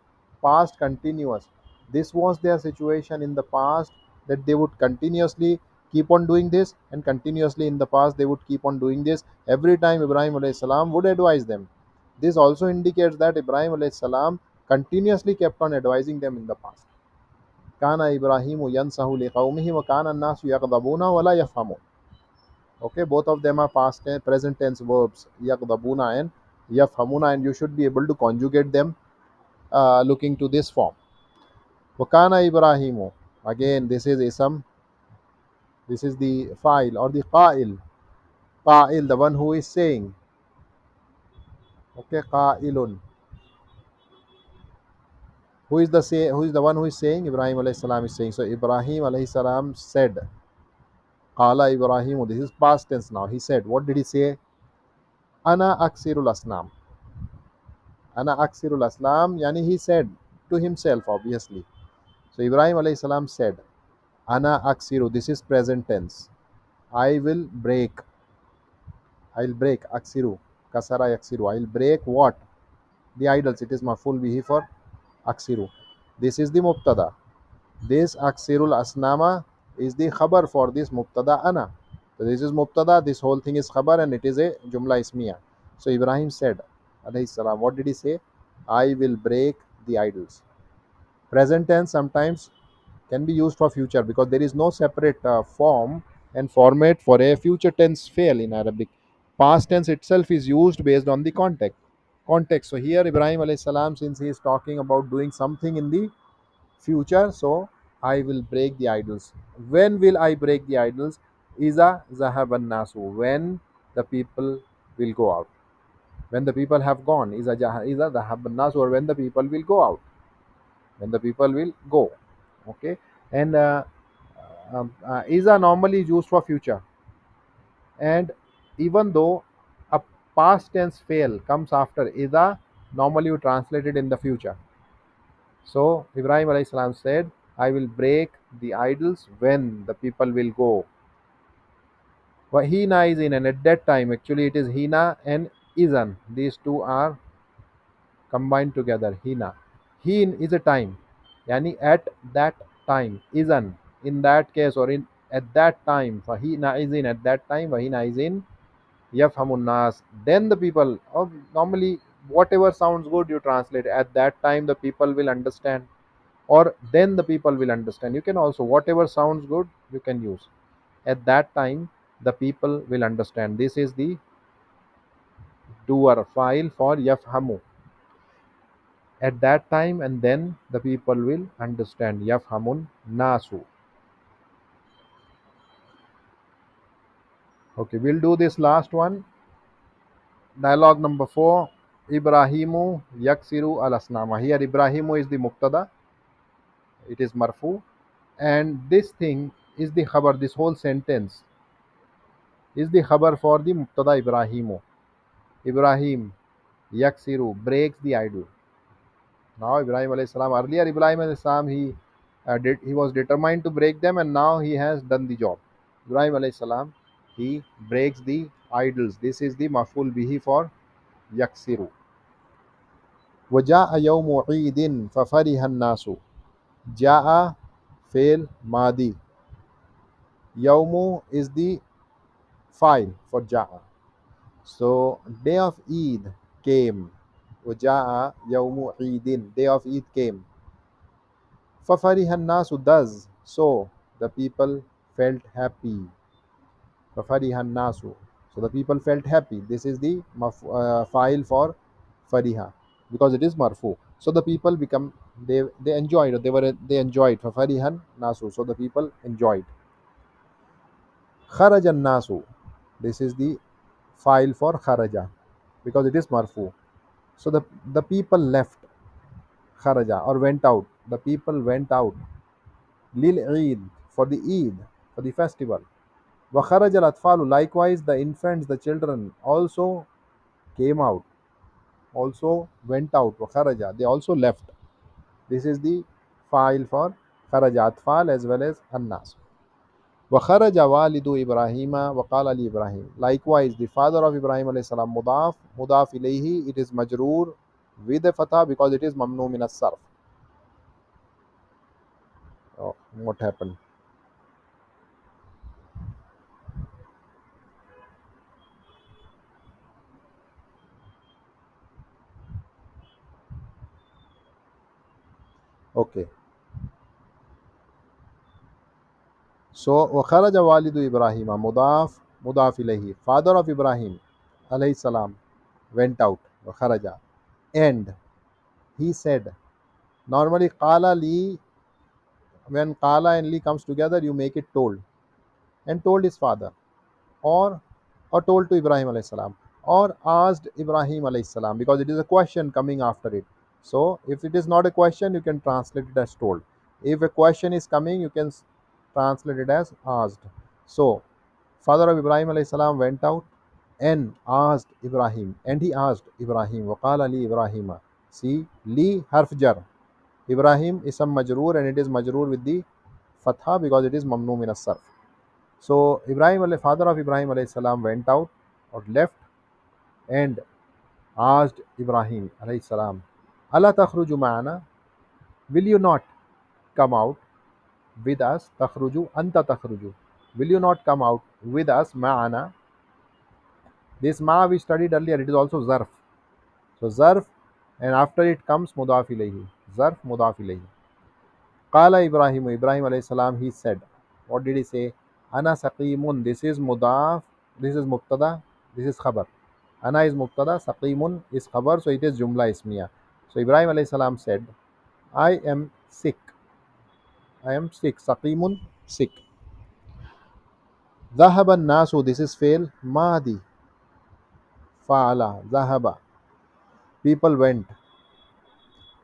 past continuous. This was their situation in the past, that they would continuously keep on doing this, and continuously in the past they would keep on doing this. Every time Ibrahim alayhi salam would advise them. This also indicates that Ibrahim alayhi salam continuously kept on advising them in the past. Kana Ibrahimu yansahu liqaumihi wa kana an-nasu yaghdabuna wa la yafhamun. Okay, both of them are past and present tense verbs, yaghdabuna and yafhamuna, and you should be able to conjugate them looking to this form. Wakana Ibrahimu. Again, this is ism. This is the fa'il or the qa'il. Qa'il, the one who is saying. Okay, qa'ilun. Who is the one who is saying? Ibrahim alayhi salam is saying. So Ibrahim alayhi salam said. Qala Ibrahimu. This is past tense now. He said. What did he say? Ana aksirul asnam. Ana aksirul aslam. Yani he said to himself, obviously. So Ibrahim alayhi salam said, Ana aksiru. This is present tense. I will break. I'll break. Aksiru. Kasara yaksiru. I'll break what? The idols. It is maful bihi for aksiru. This is the mubtada. This aksirul asnama is the khabar for this mubtada ana. So this is mubtada. This whole thing is khabar and it is a jumla ismiya. So Ibrahim said, alayhi salam, what did he say? I will break the idols. Present tense sometimes can be used for future because there is no separate form and format for a future tense fail in Arabic. Past tense itself is used based on the context. So here Ibrahim alayhi salam, since he is talking about doing something in the future, so I will break the idols. When will I break the idols? Iza zahaban nasu, when the people will go out. When the people have gone, iza zahaban nasu, or when the people will go out. When the people will go. Okay, and is a normally used for future, and even though a past tense fail comes after ida, normally you translate it in the future. So Ibrahim alayhi salam said, I will break the idols when the people will go. Hina is in, and at that time, actually it is hina and izan, these two are combined together. Hina, hin is a time, yani at that time. Izan, in that case, or in at that time. Fahina is in, at that time. Wahina is in yafhamun nas, then the people, or normally whatever sounds good you translate. At that time the people will understand, or then the people will understand. You can also, whatever sounds good you can use. At that time the people will understand. This is the doer file for yafhamu. At that time, and then the people will understand. Yafhamun nasu. Okay, we'll do this last one. Dialogue number 4. Ibrahimu yaksiru al asnama. Here Ibrahimu is the muktada. it is marfu. And this thing is the khabar, this whole sentence is the khabar for the mubtada Ibrahimu. Ibrahim yaksiru, breaks the idol. Now Ibrahim alayhi salam, earlier Ibrahim alayhi salam, he was determined to break them, and now he has done the job. Ibrahim alayhi salam, he breaks the idols. This is the maful bihi for yaksiru. وجاء يوم عيد ففرح الناس. جاء fail madi. Yawmu is the file for ja'a. So day of Eid came. وجاء يوم عيد, day of Eid came. ففرح الناس, does, so the people felt happy. ففرح الناس, so the people felt happy. This is the file for fariha, because it is marfu. So the people become, they enjoyed, they enjoyed. ففرح الناس, so the people enjoyed. خرج الناس, this is the file for kharaja, because it is marfu. So the people left. Kharaja, or went out, the people went out. Lil Eid, for the Eid, for the festival. Wa kharaja al atfalu, likewise the infants, the children also came out, also went out. Wa kharaja, they also left. This is the file for kharaja, atfal as well as annas. Wa kharaja walidu Ibrahima wa qala li Ibrahim, likewise the father of Ibrahim alayhi salam, mudaf ilayhi, it is majroor with a fatha because it is mamnu min as-sarf. Oh, what happened? Okay. So وخرج والد Ibrahim, mudaf ilayhi, father of Ibrahim alayhi salam, went out. وخرج, and he said. Normally qala li, when qala and li comes together, you make it told, and told his father, or told to Ibrahim alayhi salam, or asked Ibrahim alayhi salam, because it is a question coming after it. So if it is not a question, you can translate it as told. If a question is coming, you can translate it as asked. So father of Ibrahim alayhi salam went out and asked Ibrahim, and he asked Ibrahim. Waqala li Ibrahima. See, li harf jar. Ibrahim is some majroor, and it is majroor with the fatha because it is mamnu min as-sarf. So father of Ibrahim alayhi salam went out or left and asked Ibrahim alayhi salam, Allah takhruju ma'ana, will you not come out with us? Takhruju, anta takhruju. Will you not come out with us? Ma'ana. This ma we studied earlier, it is also zarf. So zarf, and after it comes mudaf ilayhi. Zarf mudaf ilayhi. Qala Ibrahim, Ibrahim alayhi salam, he said. What did he say? Ana saqimun. This is mudaf, this is mubtada, this is khabar. Ana is mubtada, saqimun is khabar, so it is jumla ismiya. So Ibrahim alayhi salam said, I am sick. I am sick. Saqimun, sick. Dhahaba nasu, this is fail. Madi. Fa'ala. Dhahaba. People went.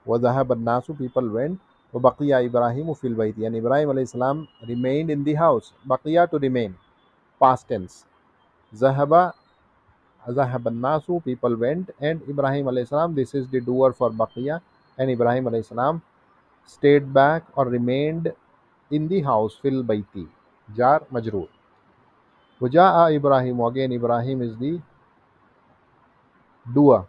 وَذَهَبَ النَّاسُ, people went. وَبَقِيَ إِبْرَاهِيمُ فِي الْبَيْتِ, and Ibrahim alayhi salam remained in the house. Baqiya, to remain. Past tense. Zahaba, ذهب النَّاسُ, people went, and Ibrahim alayhi salam, this is the doer for Baqiya, and Ibrahim alayhi salam stayed back or remained in the house. Fil baiti. Jar majroor. Waja'a Ibrahim, again Ibrahim is the doer.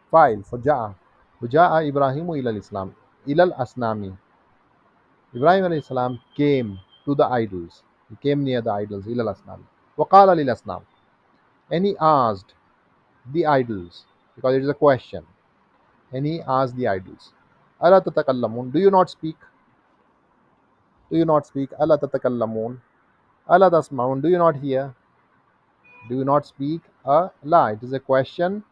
File for Ja'a. Waja'a Ibrahimu ilal Islam. Ilal asnami. Ibrahim alayhi salam came to the idols. He came near the idols. Ilal asnam. Waqala lil asnam. And he asked the idols, because it is a question. And he asked the idols, Ala tatakallamun, do you not speak? Do you not speak? Ala tatakallamun. Ala tasmaun, do you not hear? Do you not speak? La, it is a question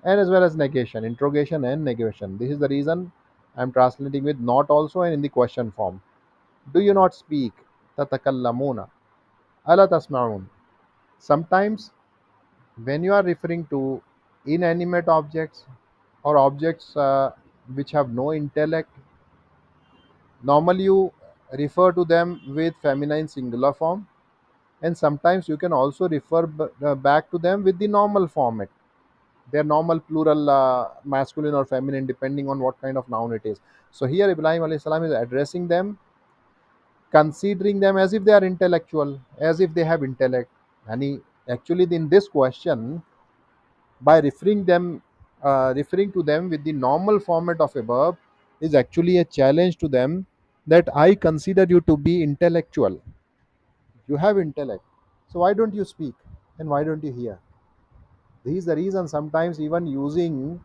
and as well as negation, interrogation and negation. This is the reason I am translating with not also and in the question form. Do you not speak? Tatakallamuna. Ala tasma'un. Sometimes when you are referring to inanimate objects or objects which have no intellect, Normally you refer to them with feminine singular form, and sometimes you can also refer back to them with the normal format, their normal plural, masculine or feminine, depending on what kind of noun it is. So here Ibrahim alayhi salam is addressing them, considering them as if they are intellectual, as if they have intellect. And he actually, in this question, by referring to them with the normal format of a verb, is actually a challenge to them, that I consider you to be intellectual. You have intellect, so why don't you speak, and why don't you hear? This is the reason sometimes even using,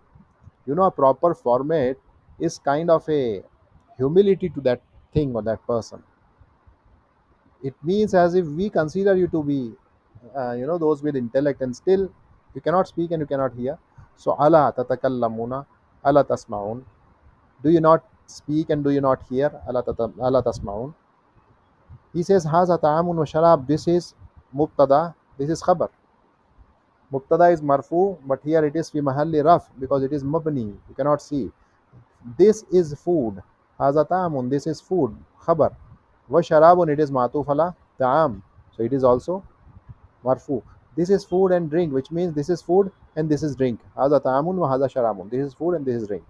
a proper format is kind of a humility to that thing or that person. It means as if we consider you to be, those with intellect, and still you cannot speak and you cannot hear. So ala tatakallamuna, ala tasmaun, do you not speak and do you not hear? Ala tasmaun. He says haza ta'amun wa sharab. This is mubtada, this is khabar. Mubtada is marfu, but here it is fi mahalli raf, because it is mabni, you cannot see. This is food. Haza ta'amun, this is food, khabar. Wa sharabun, it is matuf ala ta'am, so it is also marfu. This is food and drink, which means this is food and this is drink. Haza ta'amun wa haza sharamun, this is food and this is drink.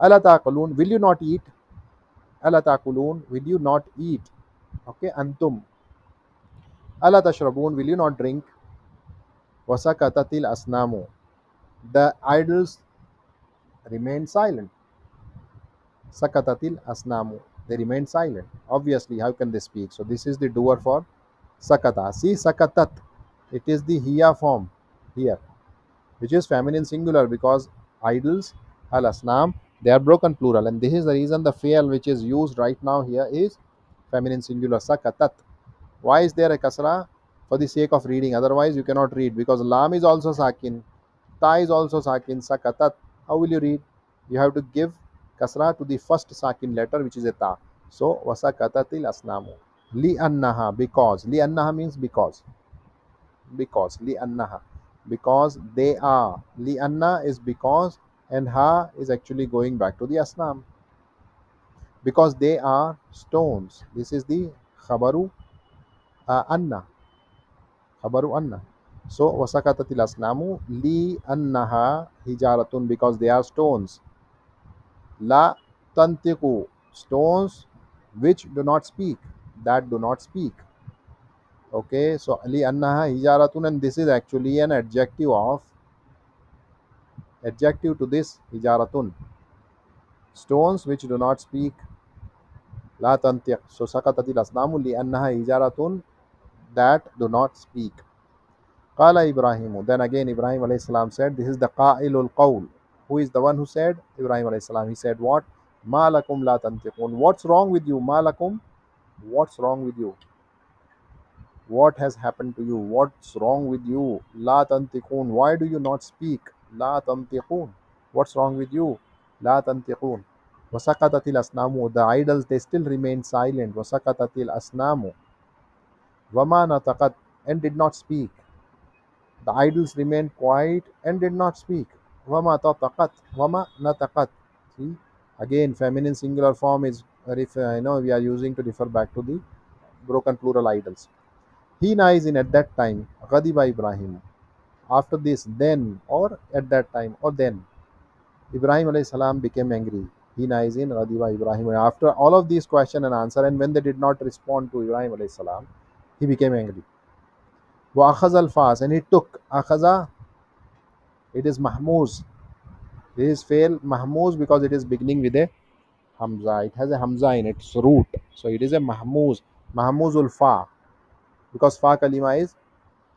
Ala taqulun, will you not eat? Ala taqulun, will you not eat? Okay, antum. Ala tashrabun, will you not drink? Wasakatatil asnamu, the idols remained silent. Sakatatil asnamu, they remained silent. Obviously, how can they speak? So this is the doer for sakata. See, sakatat, it is the hiya form here, which is feminine singular, because idols, al asnam, they are broken plural, and this is the reason the fi'l which is used right now here is feminine singular, sakatat. Why is there a kasra? For the sake of reading, otherwise you cannot read, because lam is also sakin, ta is also sakin, sakatat. How will you read? You have to give kasra to the first sakin letter, which is a ta. So wasakatatil asnamu. Li annaha, because. Li annaha means because. Because. Li annaha, because they are. Li anna is because, and ha is actually going back to the asnam. Because they are stones. This is the khabaru, anna. Khabaru anna. So wasakatatil asnamu li annaha hijaratun, because they are stones. La tantiqu, stones which do not speak, that do not speak. Okay, so li annaha hijaratun, and this is actually an adjective to this hijaratun, stones which do not speak. La tantiq, so sakatatil asnamu li annaha hijaratun, that do not speak. Qala Ibrahimu, then again Ibrahim alayhi salam said, this is the qa'ilul qawl. Who is the one who said? Ibrahim alayhi salam. He said what? Ma lakum la tantiqun, what's wrong with you? Ma lakum, what's wrong with you? What has happened to you? What's wrong with you? La tantiqun, why do you not speak? La tantiqun, what's wrong with you? La tantiqun. Wasakatatil asnamu, the idols, they still remain silent. Wasakatatil asnamu. Wama nataqat, and did not speak. The idols remained quiet and did not speak. Wama tataqat, wama nataqat. See, again, feminine singular form is, we are using to refer back to the broken plural idols. Hina is in at that time. Ghadiba Ibrahim. After this, then, or at that time, or then, Ibrahim alayhi salam became angry. Hina is in Ghadiba Ibrahim. After all of these question and answer, and when they did not respond to Ibrahim alayhi salam, he became angry. Wa akhaz al fas, and he took. Akhaza, it is mahmuz. This is fail mahmuz because it is beginning with a hamza. It has a hamza in its root, so it is a mahmuz. Mahmuzul fa, because fa kalima is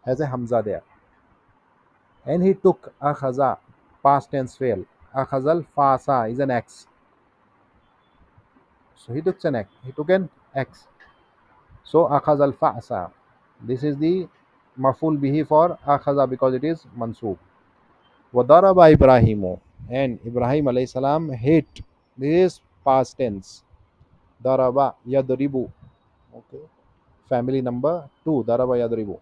has a hamza there. And he took akhaza, past tense fail. Akhazal fasa is an x, so he took an x. He took an x. So akhazal fasa. This is the maful bihi for akhaza, because it is mansub. Wadaraba Ibrahimu, and Ibrahim alayhi salam hit. This is past tense. Daraba yadribu. Okay. Family number 2. Daraba yadribu.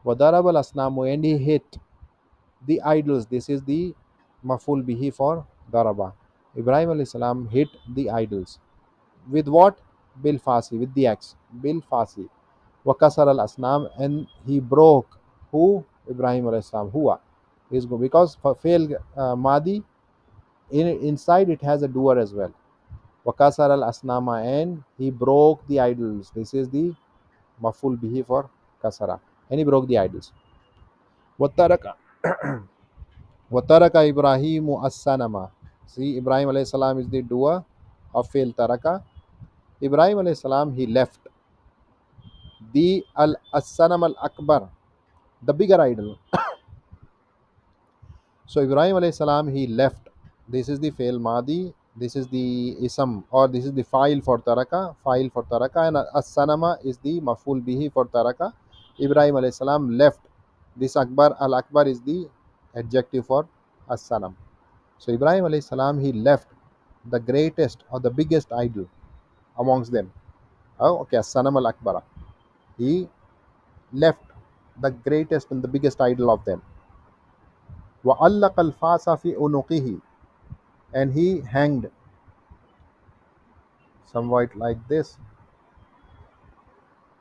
Wadaraba al-asnamu, and he hit the idols. This is the maful bihi for daraba. Ibrahim alayhi salam hit the idols. with what? Bil Fasi, with the axe. Bil Fasi. Wakasar al Asnam, and he broke. Who? Ibrahim alayhi salam. Huwa. Is go because for fail Madi, inside it has a doer as well. Wakasar al Asnama, and he broke the idols. This is the maful bihi for kasara. And he broke the idols. Wataraka. Wataraka Ibrahimu as-sanama. See, Ibrahim alayhi salam is the doer of fail taraka. Ibrahim alayhi salam, he left the as-sanam al-akbar, the bigger idol. So Ibrahim alayhi salam, he left. This is the fail madi. This is the isam, or this is the file for taraka. File for taraka, and as-sanama is the maful bihi for taraka. Ibrahim alayhi salam left. This akbar, al-akbar is the adjective for as-sanam. So Ibrahim alayhi salam, he left the greatest or the biggest idol amongst them. Oh, okay, as-sanam al-akbara. He left the greatest and the biggest idol of them. وَعَلَّقَ الْفَاسَ فِي أُنُقِهِ, and he hanged somewhat like this.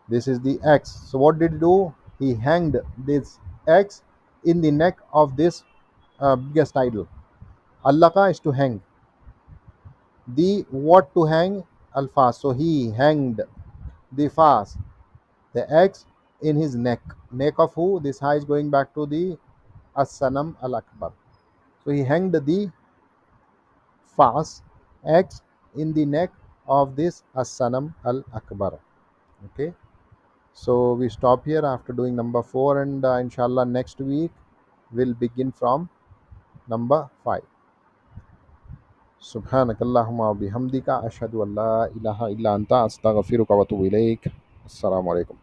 This is the axe. So what did he do? He hanged this axe in the neck of this biggest idol. Allaqa is to hang. The what to hang? Al-fas. So he hanged the fas, the axe, in his neck. Neck of who? This ha is going back to the as-sanam al-akbar. So he hanged the fas, axe, in the neck of this as-sanam al-akbar. Okay. So we stop here after doing number 4, and inshallah next week we'll begin from number 5. Subhanakallahumma wa bihamdika ashhadu an la ilaha illa anta astaghfiruka wa atubu ilaik. Assalamu alaikum.